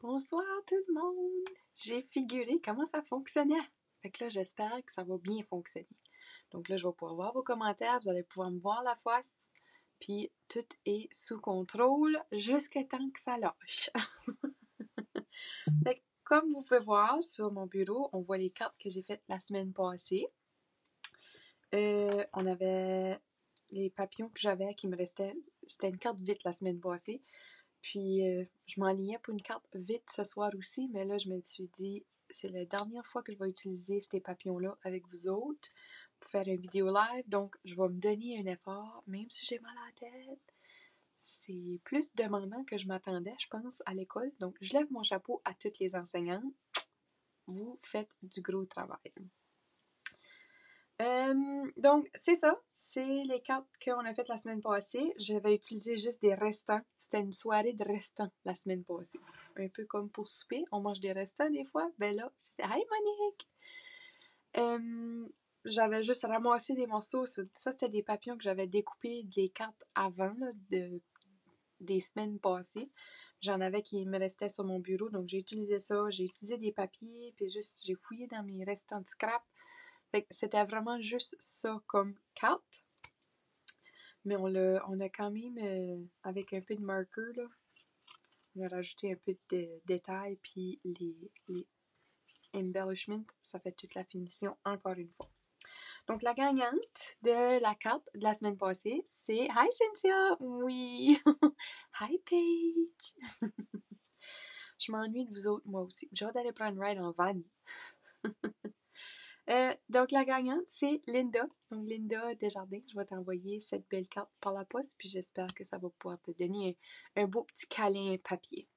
Bonsoir tout le monde! J'ai figuré comment ça fonctionnait. Fait que là, j'espère que ça va bien fonctionner. Donc là, je vais pouvoir voir vos commentaires, vous allez pouvoir me voir la face. Puis tout est sous contrôle jusqu'à temps que ça lâche. Fait que, comme vous pouvez voir sur mon bureau, on voit les cartes que j'ai faites la semaine passée. On avait les papillons que j'avais qui me restaient. C'était une carte vite la semaine passée. Puis, je m'enlignais pour une carte vite ce soir aussi, mais là, je me suis dit, c'est la dernière fois que je vais utiliser ces papillons-là avec vous autres pour faire une vidéo live. Donc, je vais me donner un effort, même si j'ai mal à la tête. C'est plus demandant que je m'attendais, je pense, à l'école. Donc, je lève mon chapeau à toutes les enseignantes. Vous faites du gros travail. Donc, c'est ça. C'est les cartes qu'on a faites la semaine passée. Je vais utiliser juste des restants. C'était une soirée de restants la semaine passée. Un peu comme pour souper. On mange des restants des fois. Ben là, c'était « Hi Monique! » J'avais juste ramassé des morceaux. Ça, c'était des papillons que j'avais découpés des cartes avant, là, des semaines passées. J'en avais qui me restaient sur mon bureau. Donc, j'ai utilisé ça. J'ai utilisé des papiers. Puis juste, j'ai fouillé dans mes restants de scrap. Fait que c'était vraiment juste ça comme carte. Mais on a quand même, avec un peu de marker, là, on a rajouté un peu de détails, puis les embellishments, ça fait toute la finition encore une fois. Donc, la gagnante de la carte de la semaine passée, c'est... Hi Cynthia! Oui! Hi Paige! Je m'ennuie de vous autres, moi aussi. J'ai hâte d'aller prendre un ride en van. Donc, la gagnante, c'est Linda. Donc, Linda Desjardins, je vais t'envoyer cette belle carte par la poste, puis j'espère que ça va pouvoir te donner un beau petit câlin papier.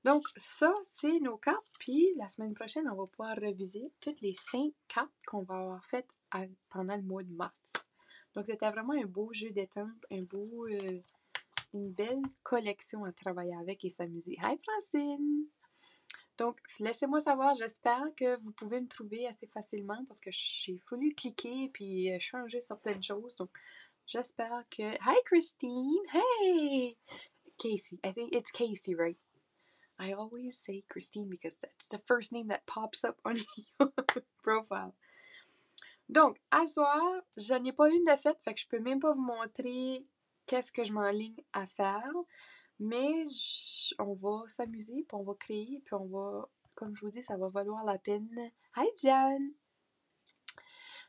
Donc, ça, c'est nos cartes, puis la semaine prochaine, on va pouvoir réviser toutes les 5 cartes qu'on va avoir faites pendant le mois de mars. Donc, c'était vraiment un beau jeu d'étampes, une belle collection à travailler avec et s'amuser. Hi Francine! Donc, laissez-moi savoir, j'espère que vous pouvez me trouver assez facilement parce que j'ai voulu cliquer puis changer certaines choses. Donc, j'espère que... Hi Christine! Hey! Casey. I think it's Casey, right? I always say Christine because that's the first name that pops up on your profile. Donc, à ce soir, je n'ai pas une de faite, fait que je peux même pas vous montrer qu'est-ce que je m'enligne à faire. Mais on va s'amuser, puis on va créer, puis on va, comme je vous dis, ça va valoir la peine. Hi Diane!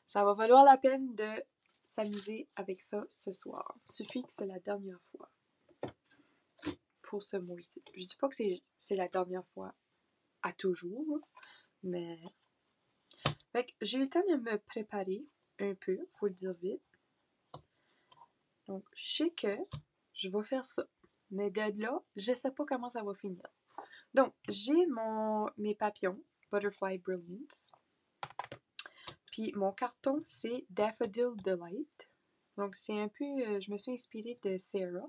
Ça va valoir la peine de s'amuser avec ça ce soir. Il suffit que c'est la dernière fois pour ce mois-ci. Je dis pas que c'est la dernière fois à toujours, mais... Fait que j'ai eu le temps de me préparer un peu, faut le dire vite. Donc, je sais que je vais faire ça. Mais de là, je sais pas comment ça va finir. Donc, j'ai mes papillons, Butterfly Brilliance. Puis, mon carton, c'est Daffodil Delight. Donc, c'est un peu... je me suis inspirée de Sarah.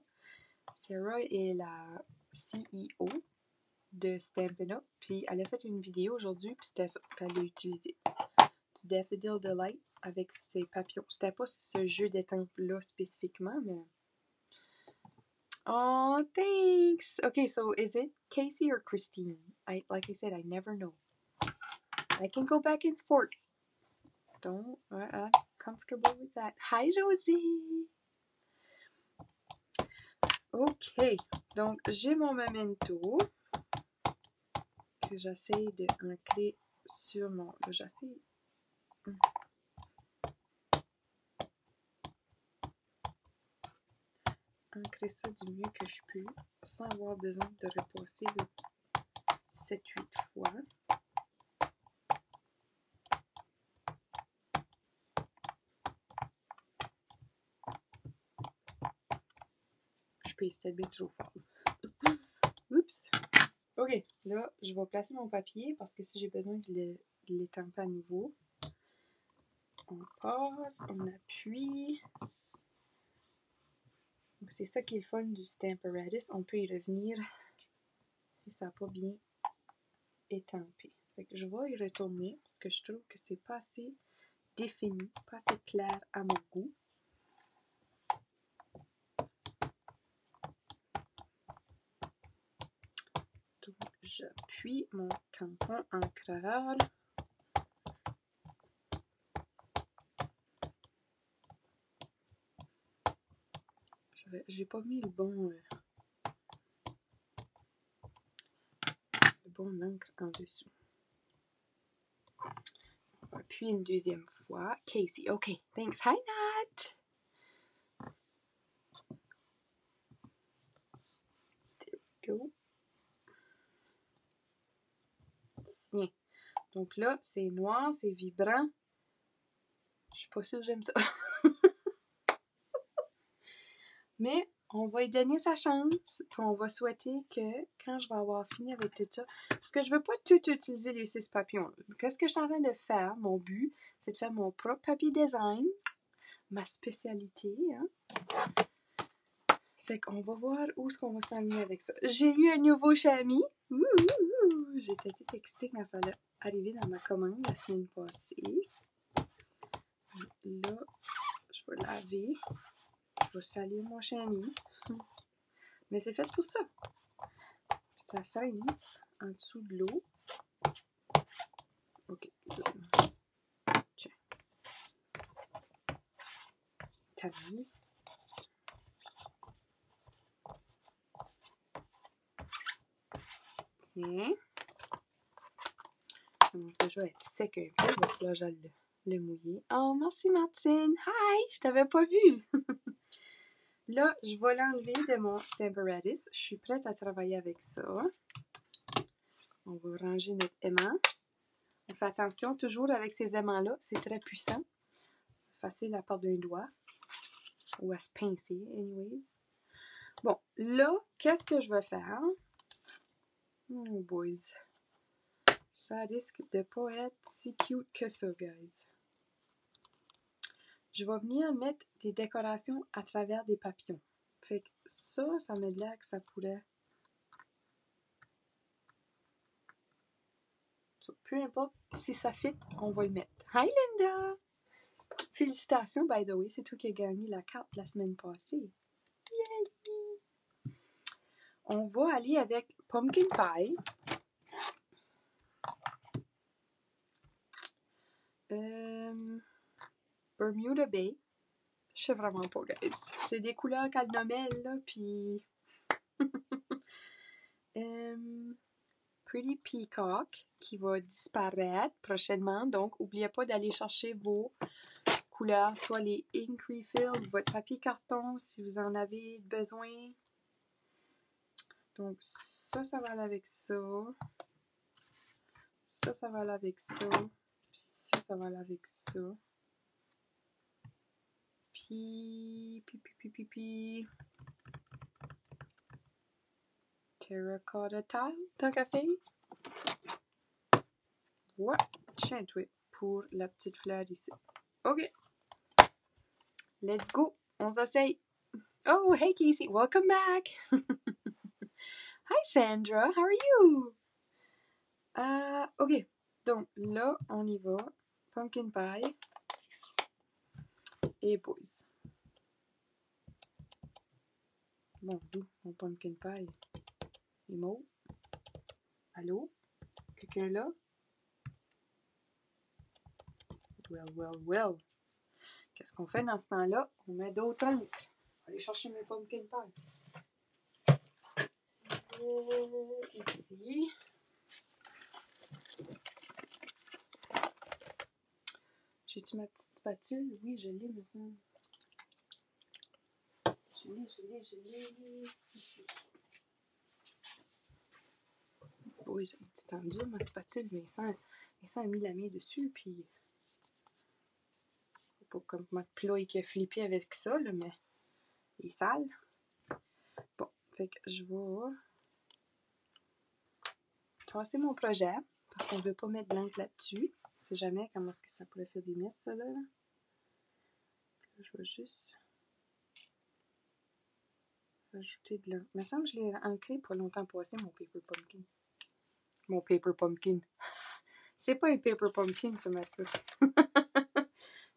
Sarah est la CEO de Stampin' Up. Puis, elle a fait une vidéo aujourd'hui, puis c'était ça qu'elle a utilisé. Du Daffodil Delight avec ses papillons. C'était pas ce jeu d'étampes-là spécifiquement, mais... Oh, thanks! Okay, so is it Casey or Christine? Like I said, I never know. I can go back and forth. I'm comfortable with that. Hi, Josie! Ok, donc j'ai mon memento que j'essaie d'ancrer sur mon... J'essaie... ancrer ça du mieux que je peux sans avoir besoin de repasser 7-8 fois. Je peux establier trop fort. Oups! Ok, là, je vais placer mon papier parce que si j'ai besoin de l'étamper à nouveau, on passe, on appuie. C'est ça qui est le fun du Stamparatus. On peut y revenir si ça n'a pas bien étampé. Fait que je vais y retourner parce que je trouve que c'est pas assez défini, pas assez clair à mon goût. Donc, j'appuie mon tampon encreur. J'ai pas mis le bon encre en dessous. Puis une deuxième fois. Casey, OK, thanks. Hi, Nat! There we go. Tiens. Donc là, c'est noir, c'est vibrant. Je suis pas sûre que j'aime ça. Mais on va lui donner sa chance. Puis on va souhaiter que quand je vais avoir fini avec tout ça, parce que je veux pas tout utiliser les 6 papillons. Qu'est-ce que je suis en train de faire? Mon but, c'est de faire mon propre papier design. Ma spécialité, hein? Fait qu'on va voir où est-ce qu'on va s'enligner avec ça. J'ai eu un nouveau chamois. J'ai été textée quand ça allait arriver dans ma commande la semaine passée. Là, je vais laver. Je vais salir mon chamois. Mais c'est fait pour ça. Puis ça s'alince en dessous de l'eau. OK. Tiens. T'as vu? Tiens. Ça commence déjà à être sec un peu. Il va falloir que j'aille le mouiller. Oh, merci Martine. Hi! Je t'avais pas vu. Là, je vais l'enlever de mon Stamparatus. Je suis prête à travailler avec ça. On va ranger notre aimant. On fait attention, toujours avec ces aimants-là, c'est très puissant. Facile à porter d'un doigt. Ou à se pincer, anyways. Bon, là, qu'est-ce que je vais faire? Oh, boys. Ça risque de pas être si cute que ça, guys. Je vais venir mettre des décorations à travers des papillons. Fait que ça me dit là que ça pourrait... Peu importe si ça fit, on va le mettre. Hi Linda! Félicitations, by the way, c'est toi qui as gagné la carte la semaine passée. Yay! On va aller avec Pumpkin Pie. Bermuda Bay. Je sais vraiment pas, guys. C'est des couleurs calnomel, là, puis... Pretty Peacock, qui va disparaître prochainement. Donc, n'oubliez pas d'aller chercher vos couleurs, soit les ink refill, votre papier carton, si vous en avez besoin. Donc, ça va aller avec ça. Ça va aller avec ça. Puis ça va aller avec ça. Puis... Terracotta tile, tant qu'à faire. Voilà, tiens, toi, pour la petite fleur ici. OK. Let's go. On s'essaye. Oh, hey Casey, welcome back. Hi Sandra, how are you? OK. Donc là, on y va. Pumpkin pie. Et boys. Bon, d'où mon pumpkin pie? Imo? Allô? Quelqu'un là? Well. Qu'est-ce qu'on fait dans ce temps-là? On met d'autres encres. On va aller chercher mes pumpkin pie. Ici. J'ai-tu ma petite spatule? Oui, je l'ai, mais ça. Je l'ai. Ici. Oui, c'est un petit tendu, ma spatule, mais ça a mis la main dessus, puis. C'est pas comme ma ploie qui a flippé avec ça, là, mais. Il est sale. Bon, fait que je vais. Tracer mon projet, parce qu'on ne veut pas mettre de l'encre là-dessus. On ne sait jamais comment est-ce que ça pourrait faire des messes, ça, là. Je vais juste rajouter de l'encre. Il me semble que je l'ai ancré pas longtemps passé, mon paper pumpkin. Mon paper pumpkin. C'est pas un paper pumpkin, ça, Mathieu.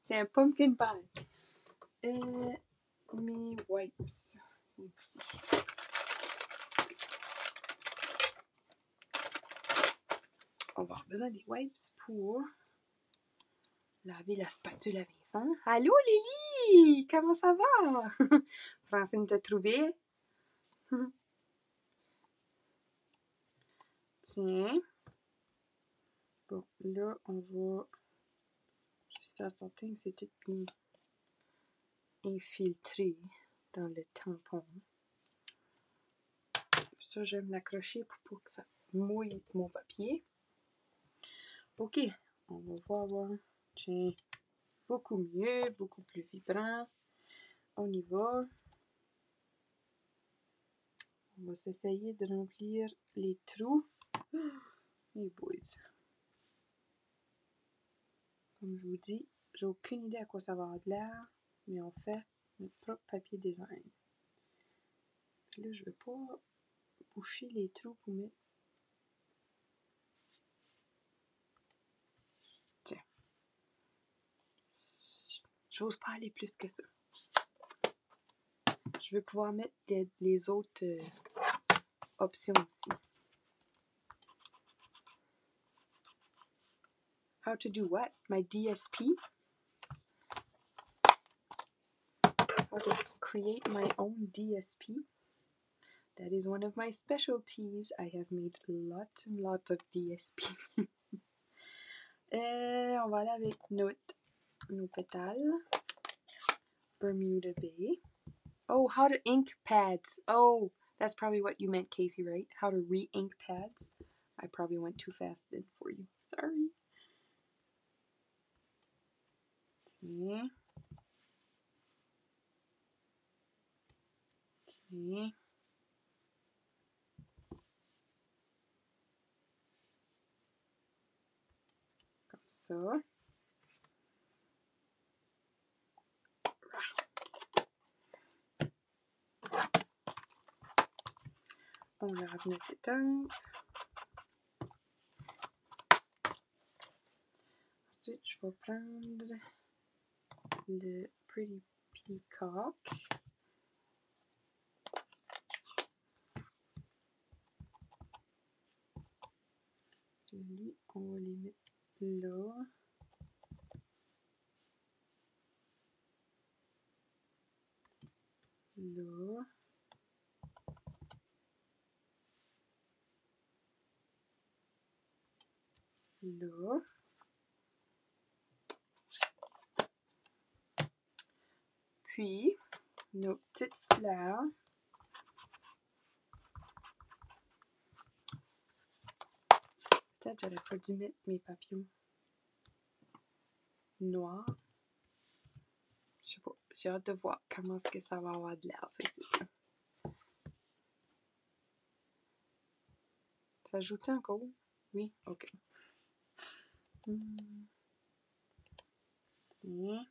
C'est un pumpkin pie. Mes wipes sont ici. on va avoir besoin des wipes pour laver la spatule à Vincent. Allô Lily! Comment ça va? Francine t'a trouvé? Tiens. Bon, là, on va juste faire certain que c'est tout bien infiltré dans le tampon. Ça, je vais me l'accrocher pour que ça mouille mon papier. Ok, on va voir. Tiens, beaucoup mieux, beaucoup plus vibrant. On y va. On va s'essayer de remplir les trous. Les boys. Comme je vous dis, j'ai aucune idée à quoi ça va avoir de l'air, mais on fait notre propre papier design. Puis là, je ne vais pas boucher les trous pour mettre. Tiens. J'ose pas aller plus que ça. Je vais pouvoir mettre les autres options aussi. How to do what? My DSP? How to create my own DSP? That is one of my specialties. I have made lots and lots of DSP. On va aller avec nos pétales. Bermuda Bay. Oh, how to ink pads. Oh, that's probably what you meant, Casey, right? How to re-ink pads. I probably went too fast then for you. Sorry. Tiens. Tiens. Comme ça. On lave notre étampe. Ensuite, je vais prendre le Pretty Peacock. Lui, on va les mettre là. Là. Là. Puis, nos petites fleurs. Peut-être j'aurais pas dû mettre mes papillons noirs. Je sais pas. J'ai hâte de voir comment est-ce que ça va avoir de l'air, ça. Ça joue-tu encore? Oui? Ok. Tiens.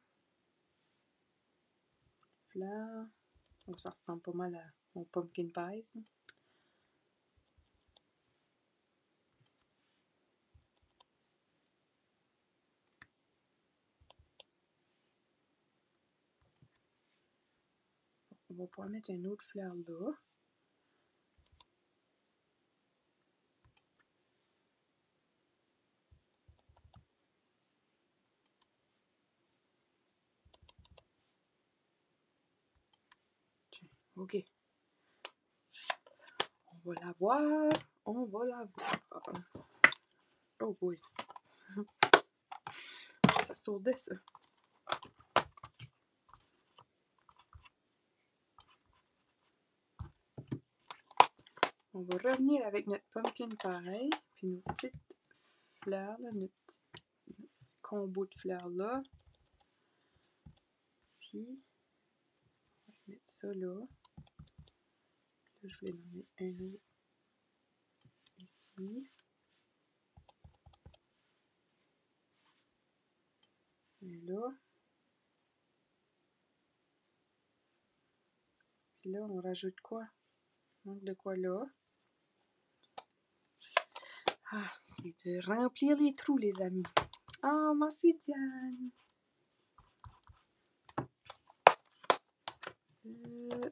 Fleurs. Oh, ça ressemble pas mal à mon pumpkin pie, ça. On va pouvoir mettre une autre fleur là. Tiens, ok. On va la voir. On va la voir. Oh boy. Ça sort de ça. On va revenir avec notre pumpkin pie, puis nos petites fleurs, là, notre petit combo de fleurs là. Puis, on va mettre ça là. Là, je vais en mettre un autre ici. Et là. Puis là, on rajoute quoi? On manque de quoi là? Ah, c'est de remplir les trous, les amis. Ah, merci Diane.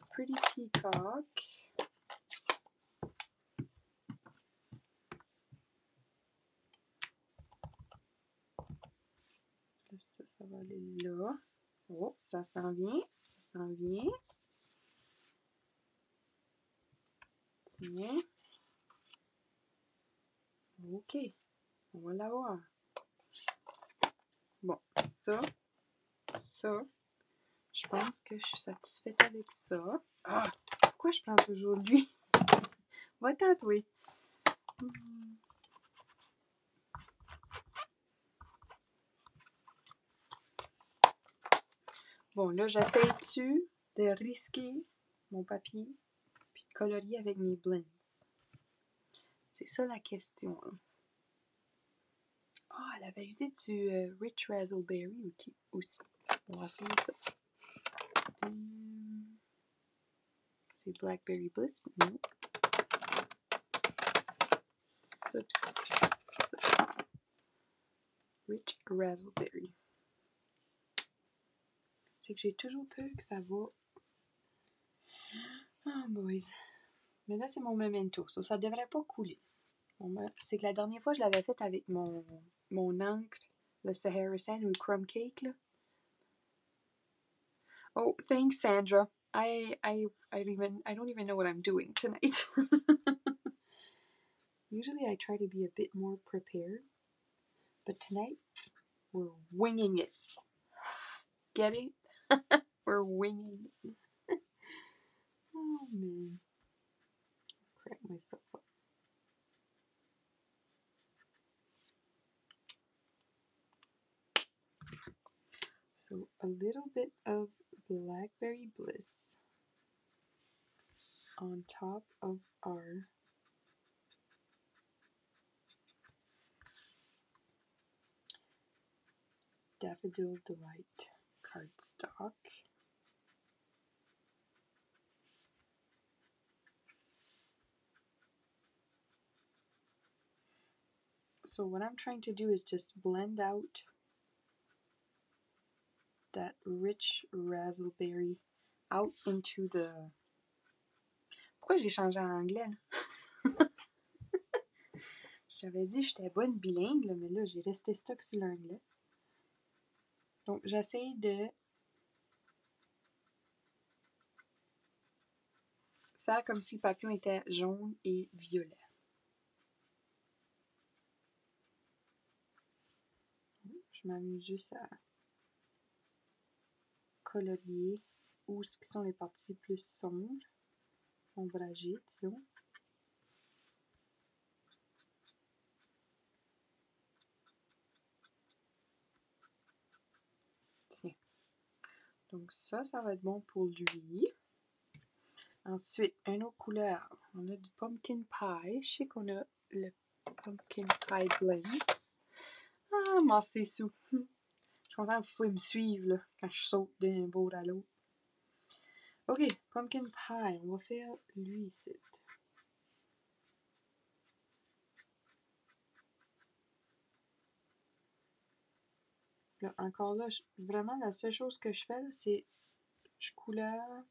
Pretty Peacock. Ça va aller là. Oh, ça s'en vient. Ça s'en vient. Tiens. OK. On va l'avoir. Bon, ça. Je pense que je suis satisfaite avec ça. Ah! Pourquoi je prends toujours lui? Va-t'en, toi. Bon, là, j'essaie-tu de risquer mon papier puis de colorier avec mes blends? C'est ça la question. Ah, elle avait usé du Rich Razzleberry aussi. On va essayer ça. C'est Blackberry Bliss? Non. Ça, ça. Rich Razzleberry. C'est que j'ai toujours peur que ça va... Oh, boys. Mais là, c'est mon memento. Ça devrait pas couler. C'est que la dernière fois, je l'avais fait avec mon encre, le Sahara Sand ou le Crumb Cake, là. Oh, thanks, Sandra. I don't even know what I'm doing tonight. Usually I try to be a bit more prepared, but tonight we're winging it. Get it? We're winging it. Oh man. Crack myself up. So a little bit of Blackberry Bliss on top of our Daffodil Delight cardstock. So what I'm trying to do is just blend out that rich raspberry out into the... Pourquoi j'ai changé en anglais, là? J'avais dit que j'étais bonne bilingue, là, mais là, j'ai resté stock sur l'anglais. Donc, j'essaie de faire comme si le papillon était jaune et violet. Je m'amuse juste à colorier où sont les parties plus sombres, ombragées, disons. Tiens. Donc ça va être bon pour lui. Ensuite, une autre couleur. On a du Pumpkin Pie. Je sais qu'on a le Pumpkin Pie Blends. Ah, Master Sou. Je suis contente que vous pouvez me suivre là, quand je saute d'un bout à l'autre. Ok, Pumpkin Pie. On va faire lui ici. Là, encore là, vraiment, la seule chose que je fais, c'est je couleur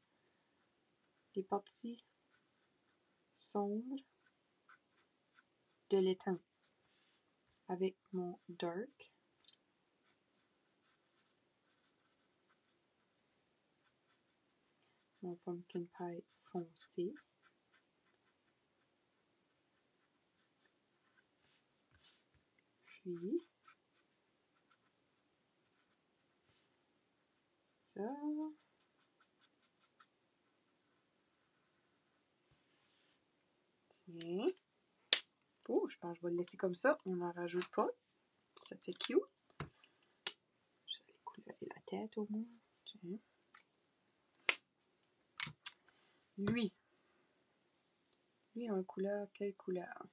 les parties sombres de l'étang avec mon dark. Mon Pumpkin Pie foncé. Puis ça. Tiens. Oh, je pense que je vais le laisser comme ça. On n'en rajoute pas. Ça fait cute. Je vais aller colorer la tête au moins. Tiens. Lui en couleur, quelle couleur?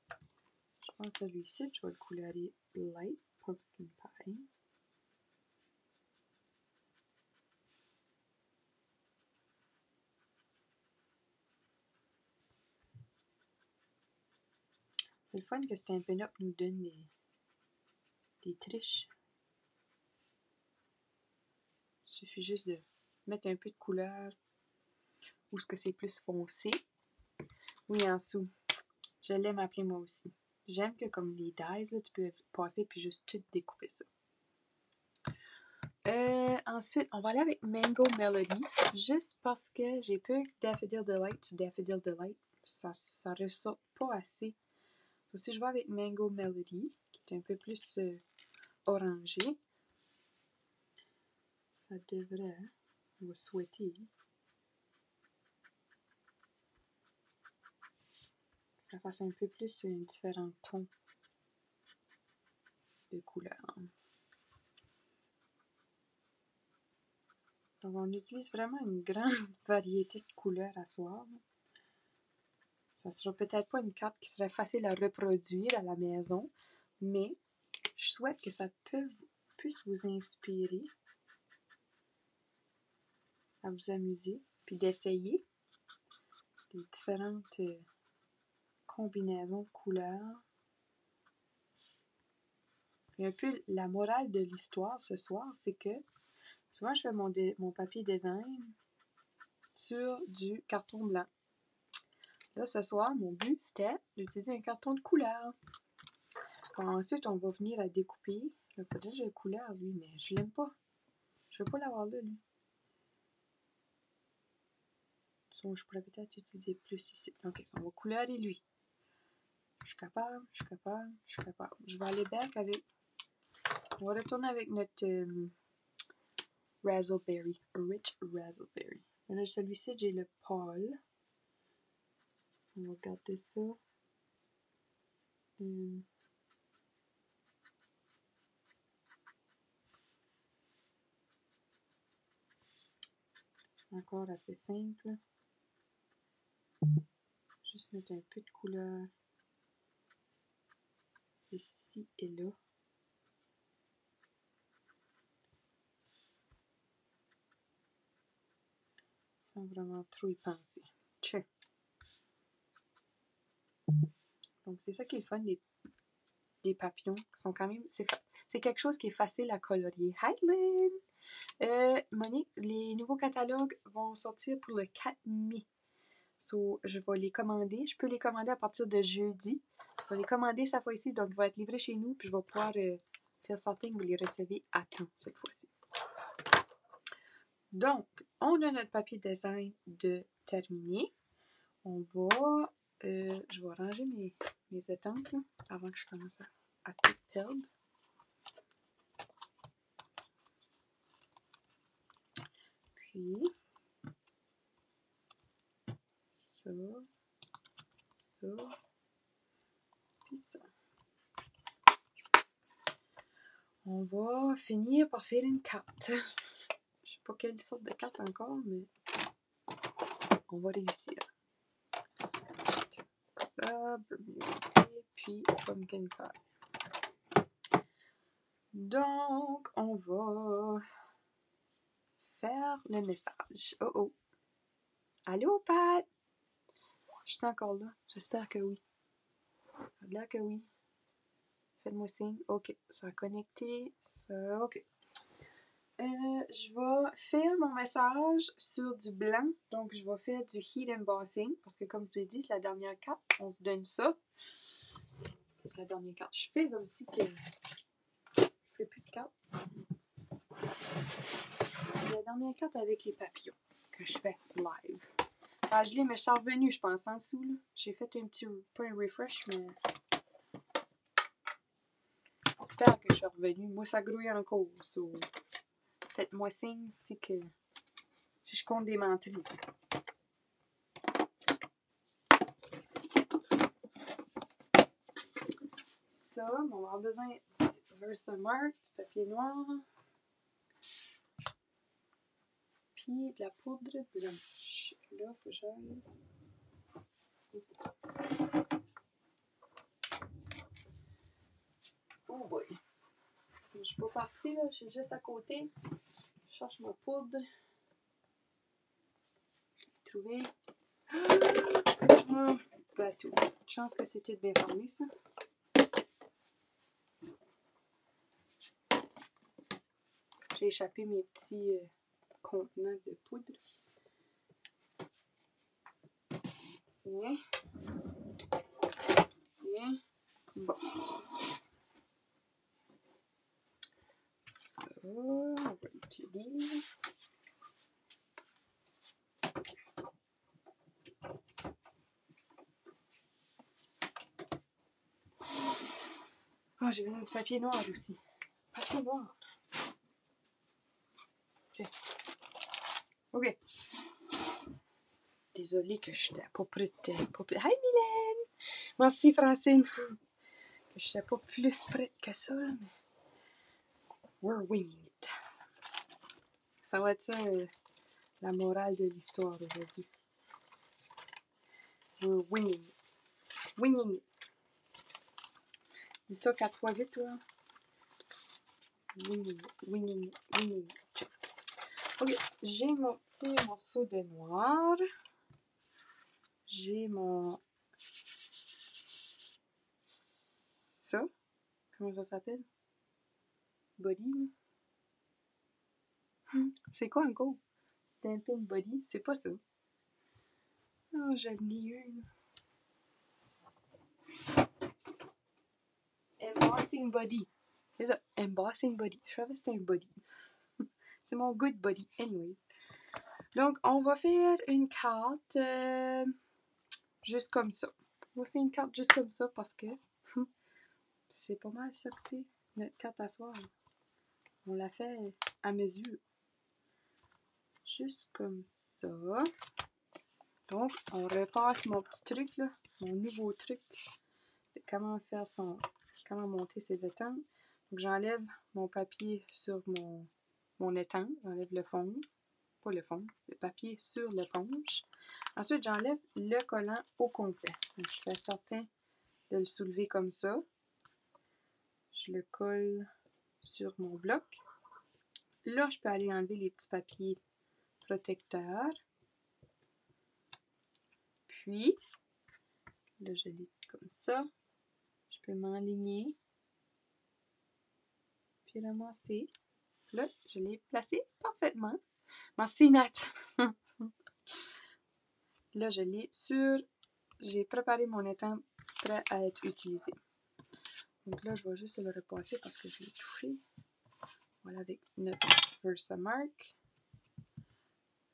Je pense que celui-ci, je vais le colorer light pumpkin pie. C'est le fun que Stampin' Up nous donne des triches. Il suffit juste de mettre un peu de couleur où ce que c'est plus foncé. Oui, en dessous. Je l'aime appeler moi aussi. J'aime que comme les dies, là, tu peux passer puis juste tout découper ça. Ensuite, on va aller avec Mango Melody, juste parce que j'ai peu Daffodil Delight sur Daffodil Delight. Ça ressort pas assez. Aussi, je vais avec Mango Melody, qui est un peu plus orangé. Ça devrait, on va souhaiter, que ça fasse un peu plus un différent ton de couleurs. Donc, on utilise vraiment une grande variété de couleurs à soir. Ça sera peut-être pas une carte qui serait facile à reproduire à la maison, mais je souhaite que ça puisse vous inspirer à vous amuser, puis d'essayer les différentes combinaisons de couleurs. Puis un peu la morale de l'histoire ce soir, c'est que souvent je fais mon papier design sur du carton blanc. Là, ce soir, mon but, c'était d'utiliser un carton de couleur. Ensuite, on va venir la découper. Il faudrait que j'ai une couleur, lui, mais je l'aime pas. Je veux pas l'avoir là, lui. Donc, je pourrais peut-être utiliser plus ici. Ok, on va colorer lui. Je suis capable. Je vais aller back avec... On va retourner avec notre Razzleberry. Rich Razzleberry. Et là, celui-ci, j'ai le Paul. On va regarder ça. Encore assez simple. Juste mettre un peu de couleur ici et là. Sans vraiment trop y penser. Check. Donc, c'est ça qui est le fun des papillons. Qui sont quand même... C'est quelque chose qui est facile à colorier. Hi, Lynn! Monique, les nouveaux catalogues vont sortir pour le 4 mai. So, je vais les commander. Je peux les commander à partir de jeudi. Je vais les commander cette fois-ci. Donc, ils vont être livrés chez nous. Puis, je vais pouvoir faire sortir que vous les recevez à temps cette fois-ci. Donc, on a notre papier design de terminé. On va... je vais ranger mes étampes là, avant que je commence à tout perdre. Puis, ça, puis ça. On va finir par faire une carte. Je sais pas quelle sorte de carte encore, mais on va réussir. Là, et puis pumpkin pie. Donc, on va faire le message. Oh oh. Allô, Pat? Je suis encore là? J'espère que oui. Ça a l'air que oui. Faites-moi signe. OK. Ça a connecté. Ça, OK. Je vais faire mon message sur du blanc. Donc, je vais faire du heat embossing. Parce que, comme je vous l'ai dit, c'est la dernière carte. On se donne ça. C'est la dernière carte. Je fais comme si que je fais plus de cartes. C'est la dernière carte avec les papillons que je fais live. Ah, je l'ai, mais je suis revenue, je pense, en dessous. J'ai fait un petit, pas un refresh, mais j'espère que je suis revenue. Moi, ça grouille encore. So... Faites-moi signe si je compte des menteries. Ça, on va avoir besoin du Versamark, du papier noir, puis de la poudre blanche. Là, il faut que j'aille. Oh boy. Je suis pas partie, là. Je suis juste à côté. Je cherche ma poudre. Je l'ai trouvée. Oh, bateau. Chance que c'était bien fermé, ça. J'ai échappé mes petits contenants de poudre. Tiens. Tiens. Bon. Ça, on va l'utiliser. Oh, j'ai besoin du papier noir aussi. Papier noir. Tiens. OK. Désolée que je n'étais pas prête. Hi, Mylène! Merci, Francine. Que je n'étais pas plus prête que ça, mais... We're winging it. Ça va être ça, la morale de l'histoire aujourd'hui. We're winging it. Winging it. Dis ça 4 fois vite, toi. Winging it, winging it, winging it. OK, j'ai mon petit morceau de noir. J'ai mon... Ça. Comment ça s'appelle? Body. C'est quoi encore? Stamping body. C'est pas ça. Oh, j'en ai une. Embossing body. C'est ça. Embossing body. Je savais que c'était un body. C'est mon good body. Anyways. Donc, on va faire une carte juste comme ça. On va faire une carte juste comme ça parce que c'est pas mal sorti notre carte à soir. On l'a fait à mesure. Juste comme ça. Donc, on repasse mon petit truc là, mon nouveau truc de comment faire comment monter ses étampes. Donc, j'enlève mon papier sur mon étampe. J'enlève le fond. Pas le fond, le papier sur l'éponge. Ensuite, j'enlève le collant au complet. Donc, je fais certain de le soulever comme ça. Je le colle sur mon bloc. Là, je peux aller enlever les petits papiers protecteurs. Puis, là, je l'ai comme ça. Je peux m'enligner. Puis ramasser. Là, je l'ai placé parfaitement. Merci, Nat! Là, je l'ai sur... J'ai préparé mon étampe prêt à être utilisé. Donc là, je vais juste le repasser parce que je l'ai touché. Voilà, avec notre Versamark.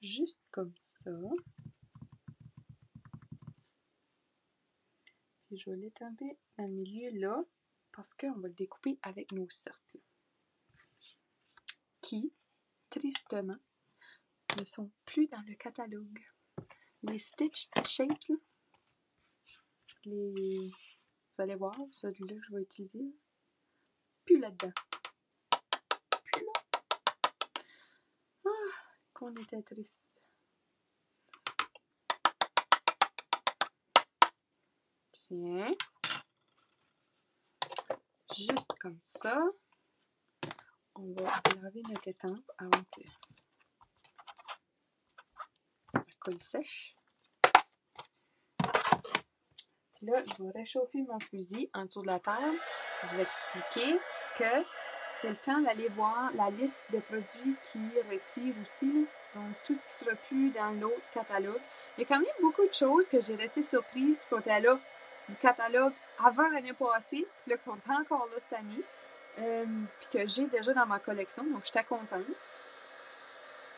Juste comme ça. Puis je vais l'étamper dans le milieu là, parce qu'on va le découper avec nos cercles. Qui, tristement, ne sont plus dans le catalogue. Les Stitch Shapes, là, vous allez voir, celui-là que je vais utiliser, plus là-dedans. Plus là. Ah, qu'on était triste. Tiens. Juste comme ça. On va laver notre étampe avant que la colle sèche. Puis là, je vais réchauffer mon fusil en dessous de la table. Vous expliquer que c'est le temps d'aller voir la liste de produits qui retirent aussi. Donc, tout ce qui ne sera plus dans l'autre catalogue. Il y a quand même beaucoup de choses que j'ai resté surprise qui sont là du catalogue avant l'année passée, puis là, qui sont encore là cette année, puis que j'ai déjà dans ma collection. Donc, j'étais contente.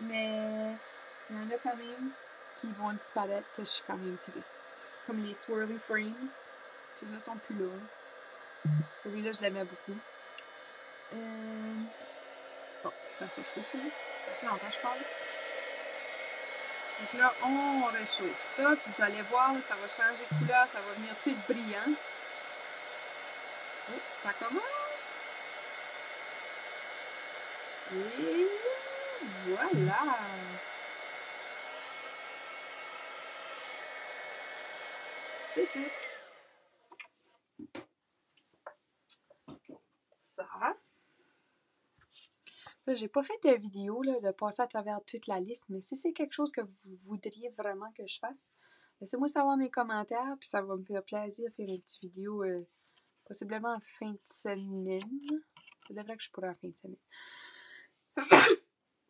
Mais il y en a quand même qui vont disparaître que je suis quand même triste. Comme les Swirly Frames. Ceux-là sont plus là. Celui-là, je l'aimais beaucoup. Bon, c'est assez chaud, ça. C'est assez longtemps que je parle. Donc là, on réchauffe ça. Puis vous allez voir, là, ça va changer de couleur. Ça va venir tout brillant. Oh, ça commence. Et voilà. C'est fait. Ça. Là, j'ai pas fait de vidéo là, de passer à travers toute la liste, mais si c'est quelque chose que vous voudriez vraiment que je fasse, laissez-moi savoir dans les commentaires, puis ça va me faire plaisir de faire une petite vidéo possiblement en fin de semaine. Ça devrait que je pourrais en fin de semaine.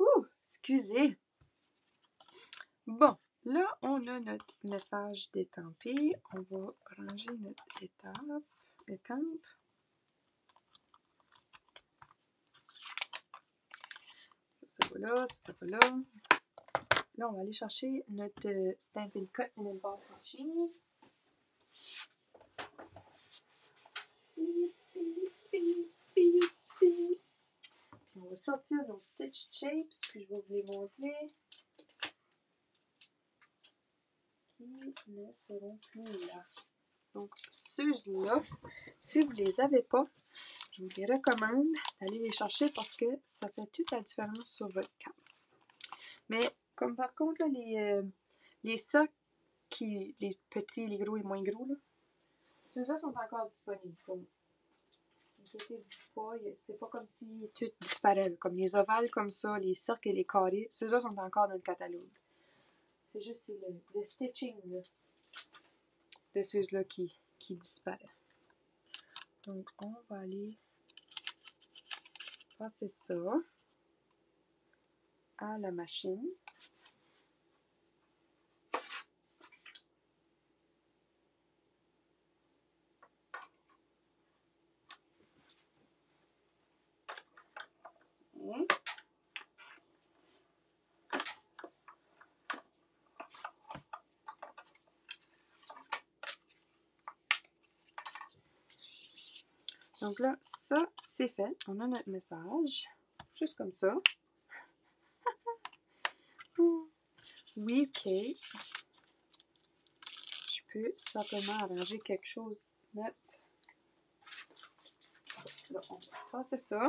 Ouh, excusez. Bon, là, on a notre message d'étampé. On va ranger notre étampe. Ça va là, ça va là. Là, on va aller chercher notre Stampin' Cut and Embossing Cheese. sortir nos Stitch Shapes, puis je vais vous les montrer. Qui ne seront plus là. Donc, ceux-là, si vous ne les avez pas, je vous les recommande d'aller les chercher parce que ça fait toute la différence sur votre carte. Mais, comme par contre, là, les sacs, les petits, les gros et moins gros, ceux-là sont encore disponibles. Donc, inquiétez-vous pas, c'est pas comme si tout disparaît. Là. Comme les ovales comme ça, les cercles et les carrés, ceux-là sont encore dans le catalogue. C'est juste le stitching là, de ceux-là qui disparaît. Donc, on va aller passer ça à la machine. Donc là, ça, c'est fait. On a notre message. Juste comme ça. Oui, ok. Je peux simplement arranger quelque chose net. Là, on va c'est ça.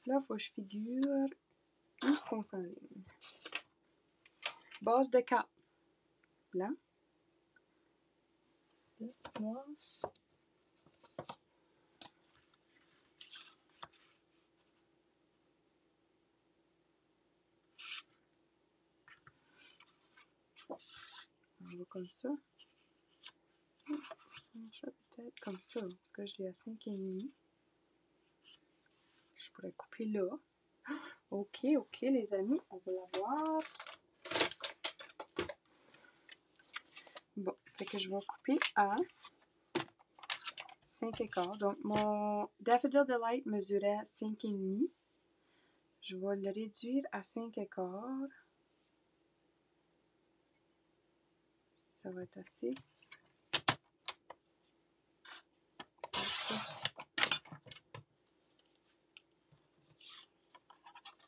Là, il faut que je figure où est-ce qu'on s'enligne. Base de 4. Blanc. Noir. On va comme ça. Ça marcherait peut-être comme ça, parce que je l'ai à 5,5. Je pourrais couper là. Ok, les amis, on va la voir. Bon, fait que je vais couper à 5,15. Donc, mon Daffodil Delight mesurait 5,5. Je vais le réduire à 5,15. Ça va être assez.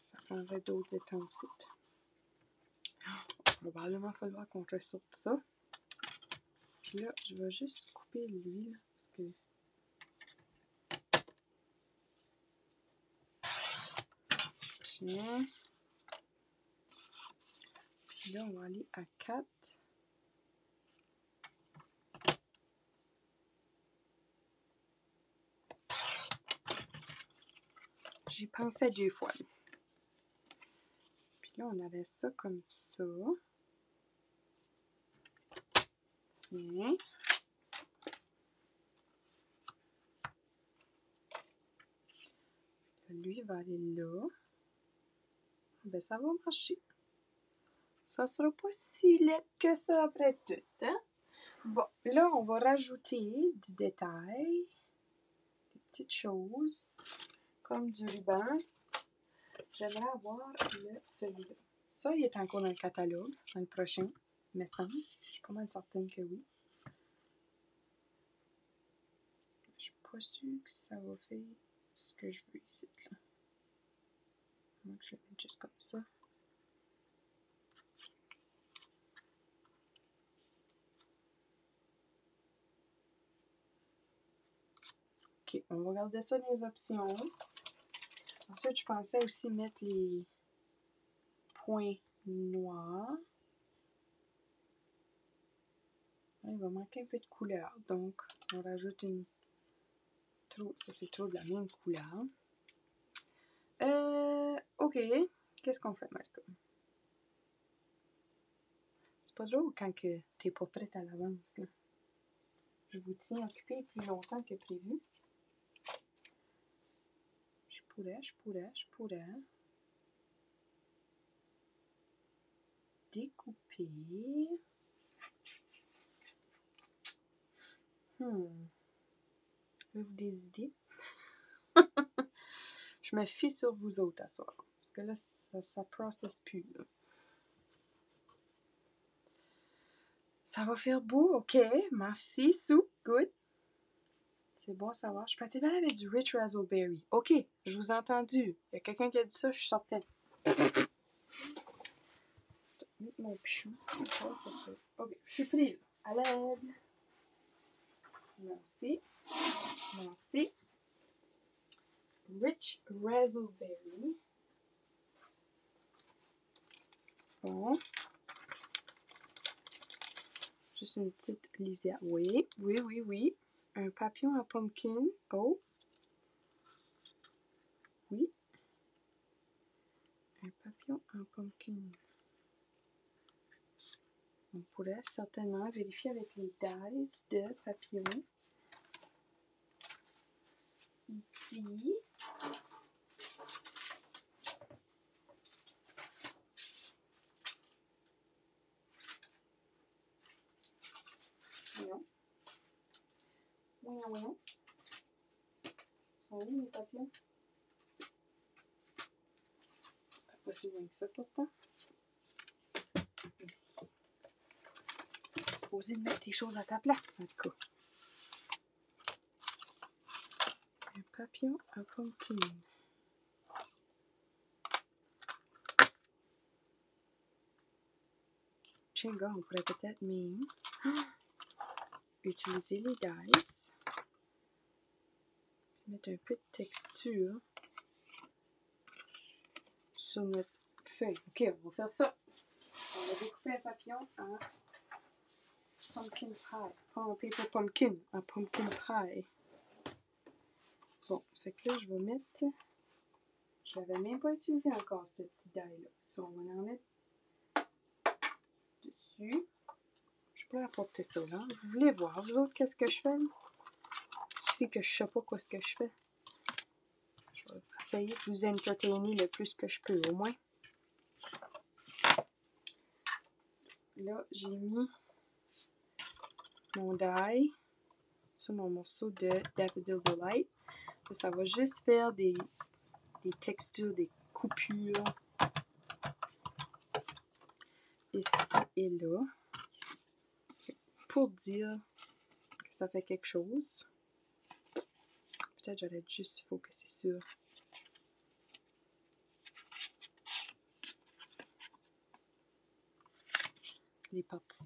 Ça prendrait d'autres étampes. Probablement falloir qu'on ressorte ça. Puis là, je vais juste couper l'huile. Parce que... Tiens. Puis là, on va aller à 4. J'y pensais 2 fois. Puis là, on avait ça comme ça. Tiens. Lui va aller là. Ben, ça va marcher. Ça sera pas si laid que ça après tout, hein? Bon, là, on va rajouter du détail. Des petites choses. Comme du ruban. J'aimerais avoir celui-là. Ça, il est encore dans le catalogue, dans le prochain, me semble. Je suis pas mal certaine que oui. Je suis pas sûre que ça va faire ce que je veux ici, là. Donc, je le mets juste comme ça. Ok, on va regarder ça dans les options. Ensuite, je pensais aussi mettre les points noirs. Là, il va manquer un peu de couleur, donc on rajoute une... Ça, c'est trop de la même couleur. Ok. Qu'est-ce qu'on fait, Malcolm? C'est pas drôle quand que t'es pas prête à l'avance, là. Je vous tiens occupé plus longtemps que prévu. Je pourrais découper. Avez-vous des idées? Je me fie sur vous autres à soir. Parce que là, ça processe plus, là. Ça va faire beau, ok. Merci, Sue. Good. C'est bon à savoir. Je prêtais bien avec du Rich Razzleberry. OK, je vous ai entendu. Il y a quelqu'un qui a dit ça, je suis certaine. Mettre mon pichou. Oh, c'est ça. OK, je suis pris. À l'aide. Merci. Merci. Rich Razzleberry. Bon. Juste une petite lisière. Oui, oui, oui, oui. Un papillon à pumpkin. Oh. Oui. Un papillon en pumpkin. On pourrait certainement vérifier avec les dies de papillon. Ici. Voyons. Voyons, voyons. Ils sont où les papillons? C'est pas si loin que ça pourtant. Ici. Tu es supposé mettre tes choses à ta place, en tout cas. Un papillon à pumpkin. Tiens, gars, on pourrait peut-être même utiliser les dies. Mettre un peu de texture sur notre feuille. OK, on va faire ça. On va découper un papillon en pumpkin pie. Pas en paper pumpkin, en pumpkin pie. Bon, fait que là, je vais mettre... Je l'avais même pas utilisé encore, ce petit die-là. So, on va en mettre dessus. Je peux apporter ça, là. Vous voulez voir, vous autres, qu'est-ce que je fais, là? Il suffit que je sais pas quoi ce que je fais. Je vais essayer de vous entertainer le plus que je peux, au moins. Là, j'ai mis mon die sur mon morceau de Daffodil Delight. Ça va juste faire des textures, des coupures ici et là pour dire que ça fait quelque chose. Peut-être j'aurais juste focuser sur les parties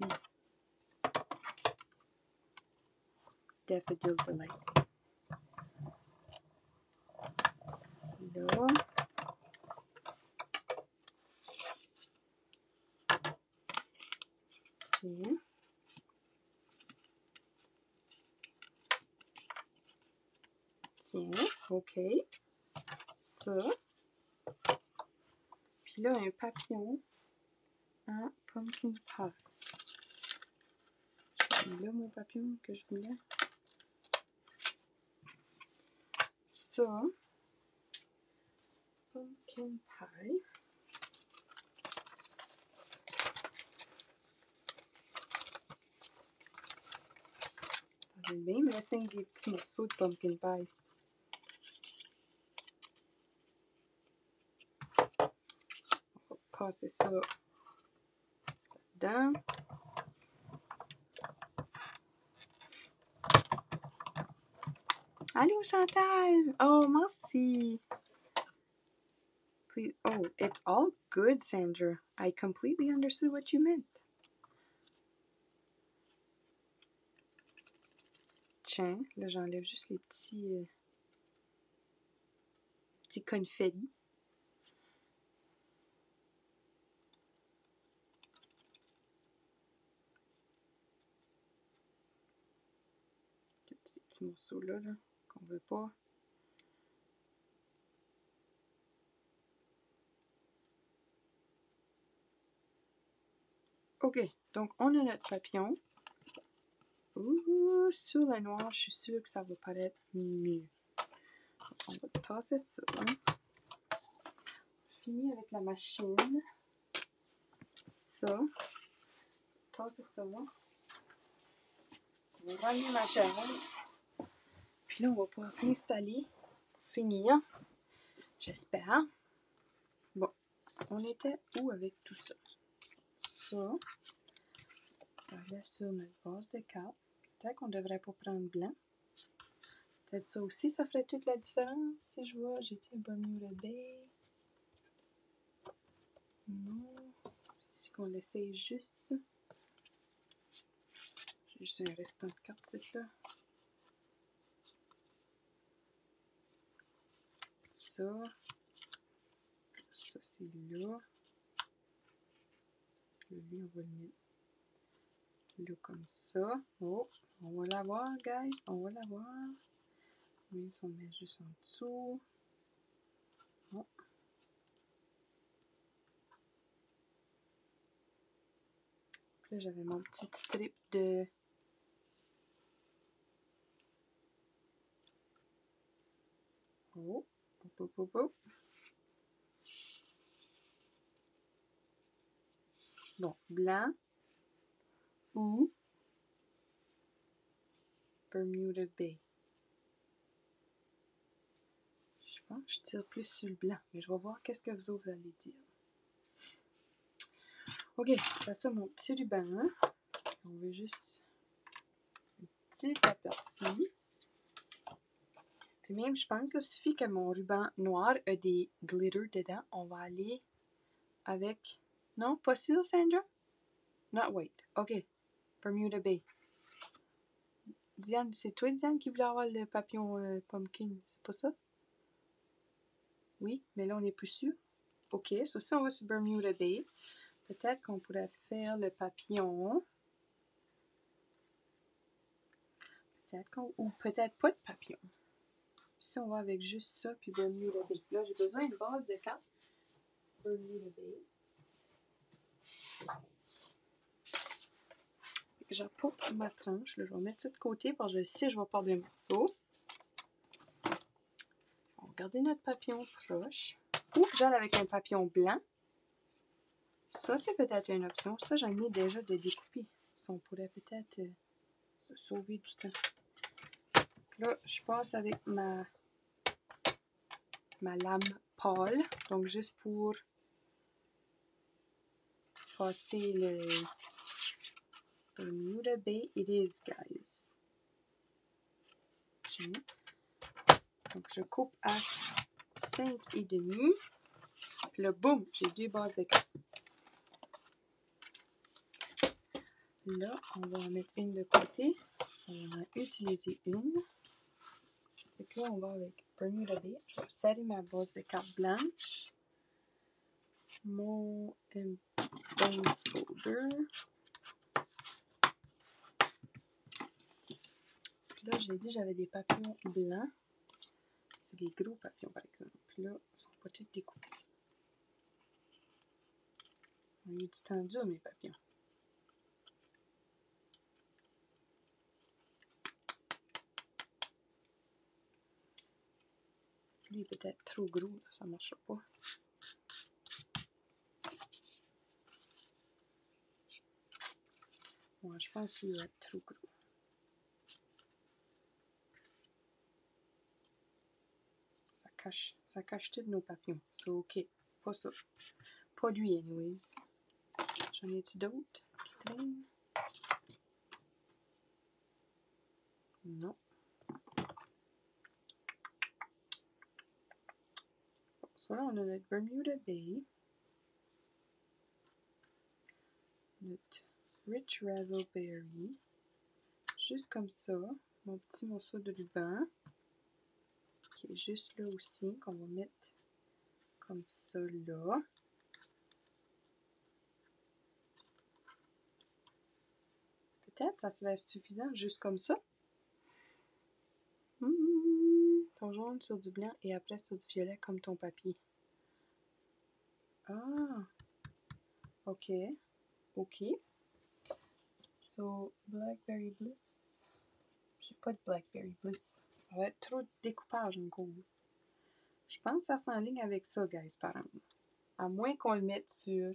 Daffodil Delight. Là. Tiens. Tiens, OK. Ça. Puis là, un papillon en pumpkin pie. Là, mon papillon que je voulais. Ça. Pumpkin pie. J'aime bien me laisser des petits morceaux de pumpkin pie. On va passer ça dedans. Allô, Chantal! Oh, merci! Please. Oh, it's all good, Sandra. I completely understood what you meant. Tiens, là, j'enlève juste les petits confettis. Ces petits morceaux-là, là, qu'on veut pas. OK, donc on a notre papillon. Ouh, sur le noir, je suis sûre que ça va paraître mieux. On va tasser ça. Fini avec la machine. Ça. Tasser ça. On va ramener ma chaise. Puis là, on va pouvoir s'installer pour finir. J'espère. Bon, on était où avec tout ça? Ça. On va aller sur notre base de cartes. Peut-être qu'on devrait pas prendre blanc. Peut-être ça aussi, ça ferait toute la différence. Si je vois, j'ai-tu un Bermuda Bay? Non. Si on l'essaye juste. J'ai juste un restant de carte, c'est là. Ça. Ça, c'est là. Lui, on va le mettre là comme ça. Oh, on va l'avoir, guys. On va l'avoir. Oui, on met juste en dessous. Oh. Puis là, j'avais mon petit strip de... Oh, oh. Bon, blanc ou Bermuda Bay. Je pense que je tire plus sur le blanc, mais je vais voir qu'est-ce que vous autres allez dire. Ok, c'est ça mon petit ruban. On veut juste un petit aperçu. Puis même, je pense qu'il suffit que mon ruban noir ait des glitters dedans. On va aller avec... Non, pas sûr, Sandra? Not wait. Ok, Bermuda Bay. Diane, c'est toi, Diane, qui voulait avoir le papillon pumpkin, c'est pas ça? Oui, mais là, on n'est plus sûr. Ok, so ça, on va sur Bermuda Bay. Peut-être qu'on pourrait faire le papillon. Peut-être qu'on... Ou peut-être pas de papillon. Si on va avec juste ça, puis Bermuda Bay. Là, j'ai besoin d'une base de cartes. Bermuda Bay. J'apporte ma tranche. Là, je vais mettre ça de côté parce que je sais que je vais perdre un morceau. On va regarder notre papillon proche. Ou que j'aille avec un papillon blanc. Ça, c'est peut-être une option. Ça, j'en ai déjà de découper. Ça, on pourrait peut-être se sauver du temps. Là, je passe avec ma lame pâle. Donc, juste pour passer le Bermuda Bay. It is, guys. Donc, je coupe à 5,5. Puis là, boum, j'ai 2 bases de cartes. Là, on va en mettre une de côté. On va en utiliser une. Et là, on va avec Bermuda Bay. Je vais serrer ma base de cartes blanches. Mon bone folder. Puis là, j'ai dit que j'avais des papillons blancs. C'est des gros papillons, par exemple. Puis là, ils ne sont pas tous découpés. On a eu du temps dur, mes papillons. Lui, il est peut-être trop gros, là, ça ne marchera pas. Ouais, je pense qu'il va être trop gros. Ça cache tous nos papillons. C'est OK. Pas ça. Pas lui, anyways. J'en ai-tu d'autres qui traînent? Non. Bon, so là, on a notre Bermuda Bay. Notre Rich Razzleberry. Juste comme ça. Mon petit morceau de ruban. Qui est juste là aussi. Qu'on va mettre comme ça là. Peut-être ça serait suffisant juste comme ça. Ton jaune sur du blanc et après sur du violet comme ton papier. Ah! OK. OK. So, Blackberry Bliss. J'ai pas de Blackberry Bliss. Ça va être trop de découpage encore. Je pense que ça s'enligne avec ça, guys, par exemple. À moins qu'on le mette sur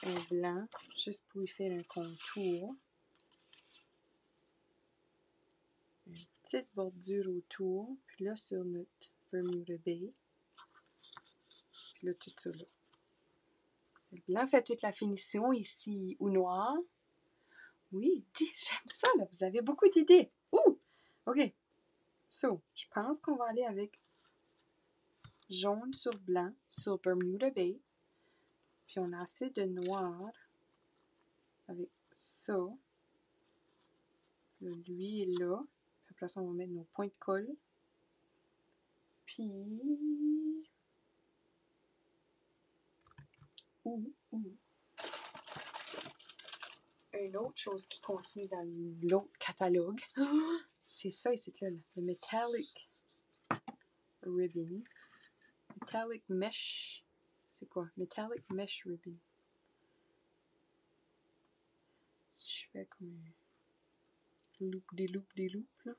un blanc, juste pour y faire un contour. Une petite bordure autour. Puis là, sur notre Bermuda Bay. Puis là, tout ça là. Le blanc fait toute la finition ici, ou noir. Oui, j'aime ça, là. Vous avez beaucoup d'idées. Ouh! OK. So, je pense qu'on va aller avec jaune sur blanc sur Bermuda Bay. Puis on a assez de noir avec ça. Là, lui est là. Puis après ça, on va mettre nos points de colle. Puis... Une autre chose qui continue dans l'autre catalogue, c'est ça ici, là, le Metallic Ribbon. Metallic Mesh. C'est quoi? Metallic Mesh Ribbon. Si je fais comme un loop, des loops, là.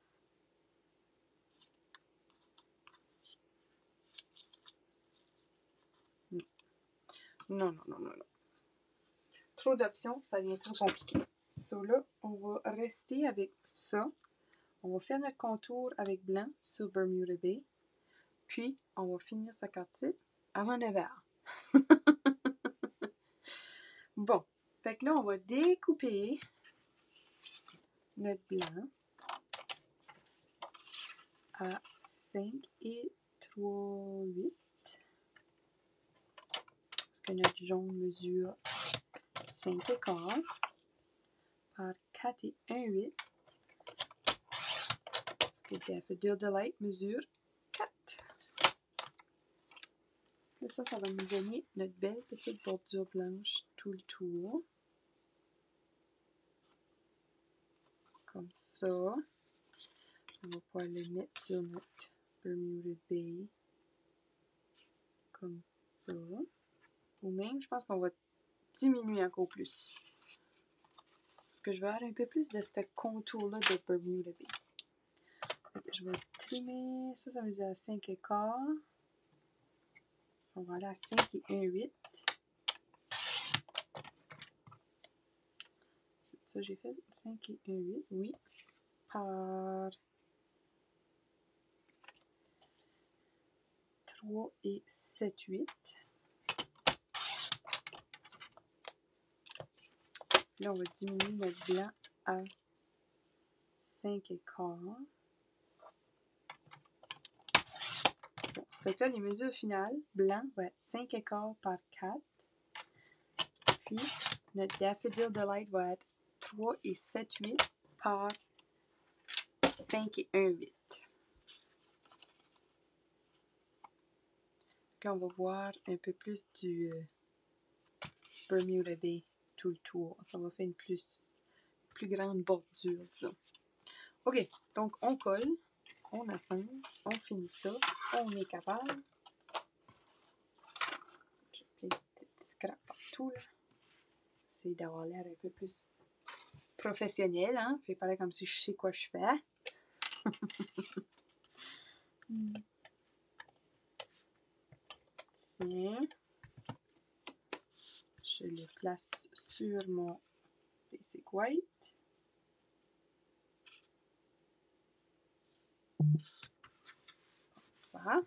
Non. Trop d'options, ça devient trop compliqué. So là, on va rester avec ça. On va faire notre contour avec blanc sur Bermuda Bay. Puis, on va finir sa carte-ci avant 9h. Bon. Fait que là, on va découper notre blanc à 5 et 3/8. Parce que notre jaune mesure 5 et quart par 4 et 1/8. Parce que Daffodil Delight mesure 4. Et ça va nous donner notre belle petite bordure blanche tout le tour. Comme ça. On va pouvoir le mettre sur notre Bermuda Bay. Comme ça. Ou même, je pense qu'on va diminuer encore plus. Parce que je vais avoir un peu plus de ce contour-là de Bermuda Bay. Je vais trimer. Ça mesure à 5 et quart. On va aller à 5 et 1/8. C'est ça j'ai fait? 5 et 1/8, oui. Par 3 et 7/8. Là, on va diminuer notre blanc à 5 et quart. Bon, ça fait que là, les mesures finales, blanc va être 5 et quart par 4. Puis, notre Daffodil Delight va être 3 et 7/8 par 5 et 1/8. Là, on va voir un peu plus du Bermuda Bay tout le tour. Ça va faire une plus grande bordure, disons. OK, donc on colle, on assemble, on finit ça, on est capable. J'ai plein de petites scraps partout, là. J'essaie d'avoir l'air un peu plus professionnel, hein. Fait pareil comme si je sais quoi je fais. Tiens. Je le place sur mon Basic White. Comme ça.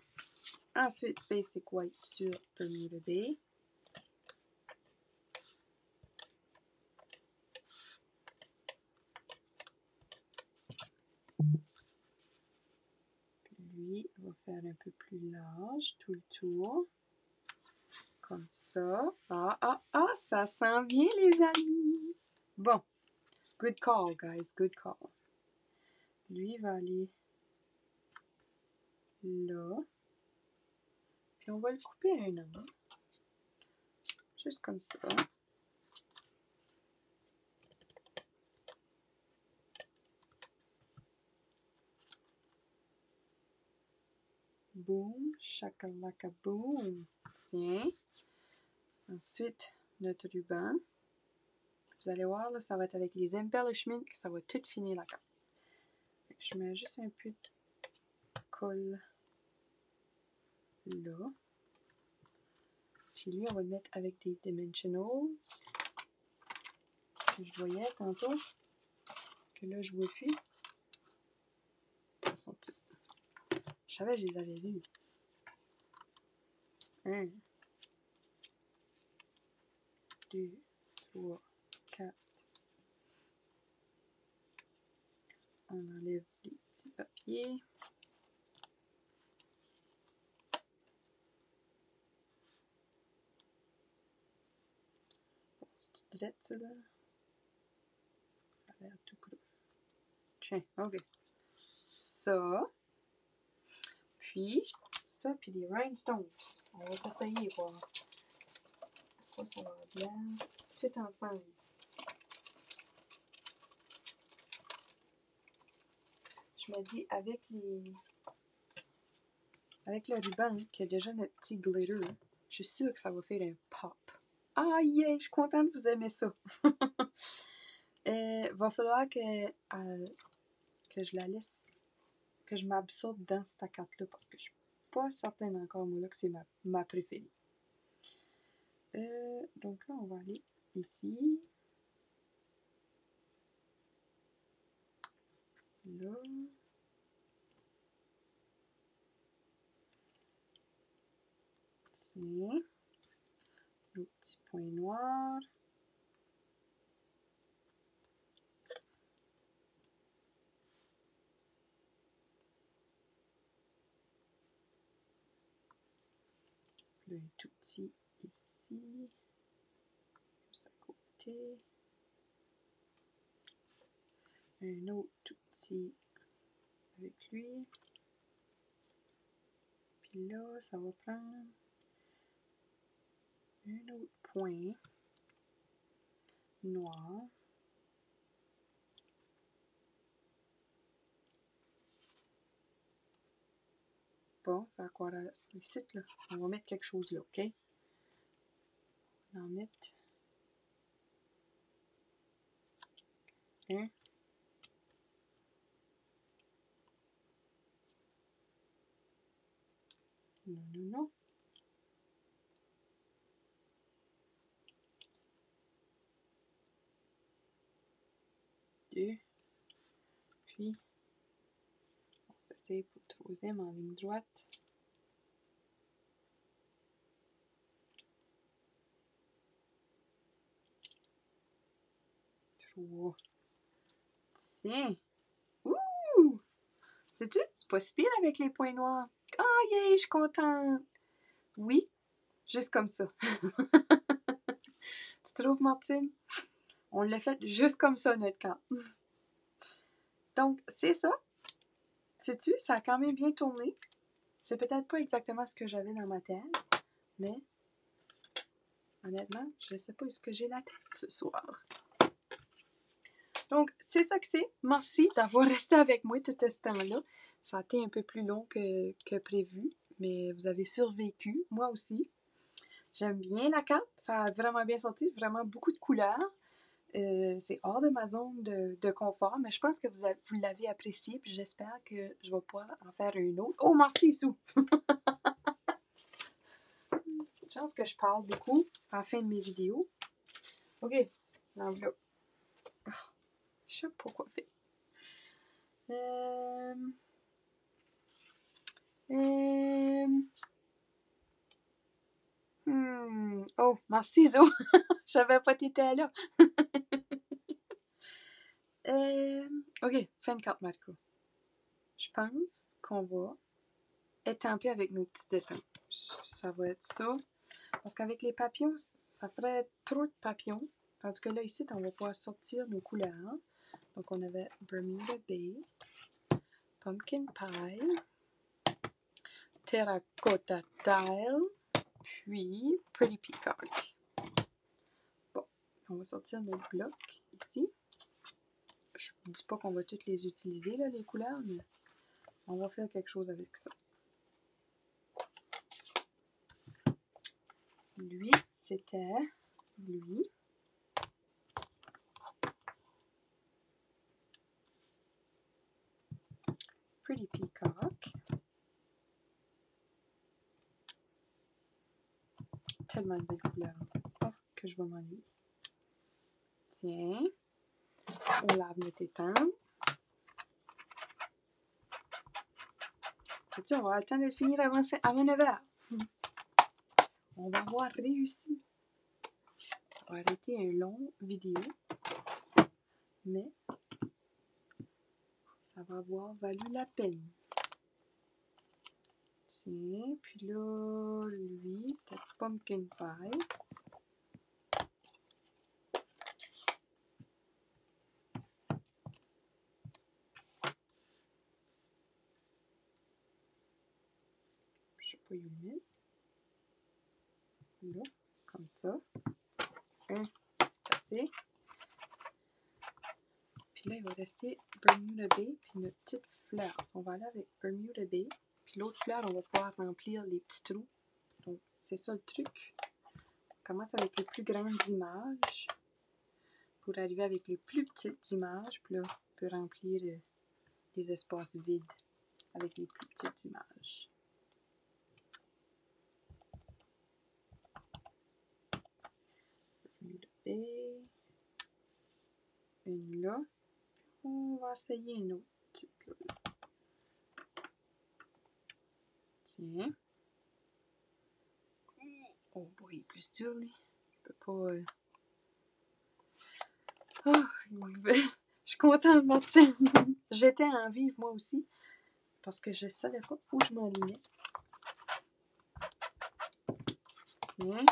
Ensuite, Basic White sur Bermuda Bay. Lui, on va faire un peu plus large tout le tour. Comme ça. Ça sent bien, les amis. Bon. Good call, guys. Good call. Lui va aller là. Puis on va le couper à un angle. Juste comme ça. Boom. Shakalaka boom. Tiens. Ensuite, notre ruban. Vous allez voir, là, ça va être avec les embellishments que ça va tout finir la carte. Je mets juste un peu de colle là. Puis lui, on va le mettre avec des dimensionals. Je voyais tantôt que là, je ne vois plus. Ils sont petits. Je savais que je les avais vus. 1, 2, 3, 4. On enlève les petits papiers. Bon, c'est drette, ça, là. Ça a l'air tout croche. Tiens, ok. Ça. Puis, ça, puis des rhinestones. On va s'essayer, voir à quoi ça va bien. Tout ensemble. Je me dis, avec le ruban, qui a déjà notre petit glitter, je suis sûre que ça va faire un pop. Ah, yeah! Je suis contente que vous aimez ça. Va falloir que je la laisse, que je m'absorbe dans cette carte-là, parce que je suis pas certaine encore, moi, là, que c'est ma préférée. Donc là, on va aller ici. Là. Tiens. Le petit point noir. Le tout petit ici. Juste à côté. Un autre tout petit avec lui. Puis là, ça va prendre un autre point noir. Bon, ça va quoi là? Ici, là. On va mettre quelque chose là, ok? On va en mettre un. Non, non, non. Deux. Puis, on s'essaye pour le troisième en ligne droite. Trois. Tiens! Ouh! Sais-tu? C'est pas si pire avec les points noirs. Ah, yeah, je suis contente! Oui, juste comme ça. Tu trouves, Martine? On l'a fait juste comme ça, notre camp. Donc, c'est ça. Sais-tu, ça a quand même bien tourné. C'est peut-être pas exactement ce que j'avais dans ma tête, mais honnêtement, je ne sais pas ce que j'ai la tête ce soir. Donc, c'est ça que c'est. Merci d'avoir resté avec moi tout ce temps-là. Ça a été un peu plus long que prévu, mais vous avez survécu, moi aussi. J'aime bien la carte, ça a vraiment bien sorti, vraiment beaucoup de couleurs. C'est hors de ma zone de confort, mais je pense que vous l'avez apprécié, puis j'espère que je vais pouvoir en faire une autre. Oh, merci, Sou! Je pense que je parle beaucoup à la fin de mes vidéos. Ok, l'enveloppe. Oh, je sais pas quoi faire. Oh, merci, Zo! Je savais pas que t'étais là. Ok, fin de carte, Marco. Je pense qu'on va étamper avec nos petits étampes. Ça va être ça. Parce qu'avec les papillons, ça ferait trop de papillons. Tandis que là, ici, on va pouvoir sortir nos couleurs. Donc, on avait Bermuda Bay, Pumpkin Pie, Terracotta Tile, puis Pretty Peacock. Bon, on va sortir notre bloc ici. Je ne dis pas qu'on va toutes les utiliser, là, les couleurs, mais on va faire quelque chose avec ça. Lui, c'était lui. Pretty Peacock. Tellement de belles couleurs. Oh, que je vais m'ennuyer. Tiens. On lave notre étampe. On va avoir le temps de le finir avant 9h. On va avoir réussi. On va arrêter un long vidéo. Mais ça va avoir valu la peine. Tiens, puis là, lui, peut-être pumpkin pie. Je sais pas où le mettre. Là, comme ça. C'est assez. Puis là, il va rester Bermuda Bay, puis notre petite fleur. On va aller avec Bermuda Bay. Puis l'autre fleur, on va pouvoir remplir les petits trous. Donc, c'est ça le truc. On commence avec les plus grandes images pour arriver avec les plus petites images. Puis là, on peut remplir les espaces vides avec les plus petites images. Bermuda Bay. Une là. On va essayer une autre petite là. Tiens. Oh boy, il est plus dur lui. Je peux pas. Oh, je suis contente, Martine. J'étais en vive moi aussi. Parce que je savais pas où je m'enlignais. Tiens.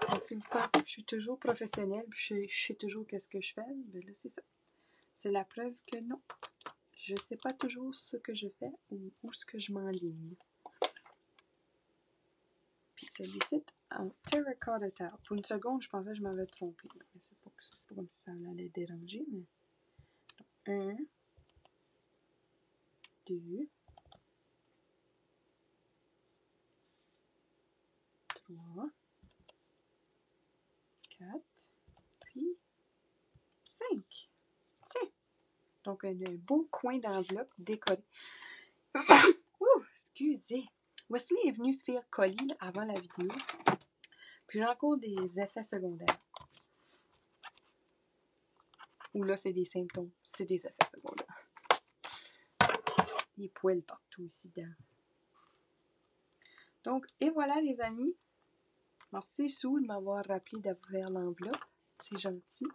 Donc si vous pensez que je suis toujours professionnelle, puis je sais toujours qu'est-ce que je fais, ben là c'est ça. C'est la preuve que non. Je sais pas toujours ce que je fais ou où ce que je m'enligne. Puis celui-ci en terracotta tile. Pour une seconde, je pensais que je m'avais trompée. Mais c'est pas comme si ça allait déranger, mais. 1, 2, 3, 4, puis 5. Tiens! Donc, un beau coin d'enveloppe décoré. Ouh, excusez! Wesley est venu se faire coller avant la vidéo. Puis j'ai encore des effets secondaires. Ou là, c'est des symptômes. C'est des effets secondaires. Des poils partout ici dedans. Donc, et voilà les amis. Merci Sue de m'avoir rappelé d'ouvrir l'enveloppe. C'est gentil.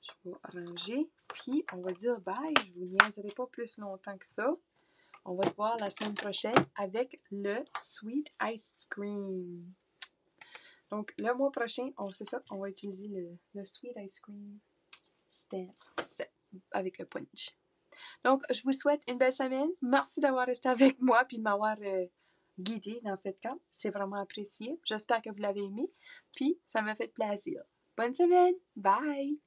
Je vais ranger. Puis, on va dire bye. Je vous niaiserai pas plus longtemps que ça. On va se voir la semaine prochaine avec le Sweet Ice Cream. Donc, le mois prochain, on va utiliser le Sweet Ice Cream stand avec le punch. Donc, je vous souhaite une belle semaine. Merci d'avoir resté avec moi puis de m'avoir guidé dans cette carte. C'est vraiment apprécié. J'espère que vous l'avez aimé. Puis, ça m'a fait plaisir. Bonne semaine. Bye!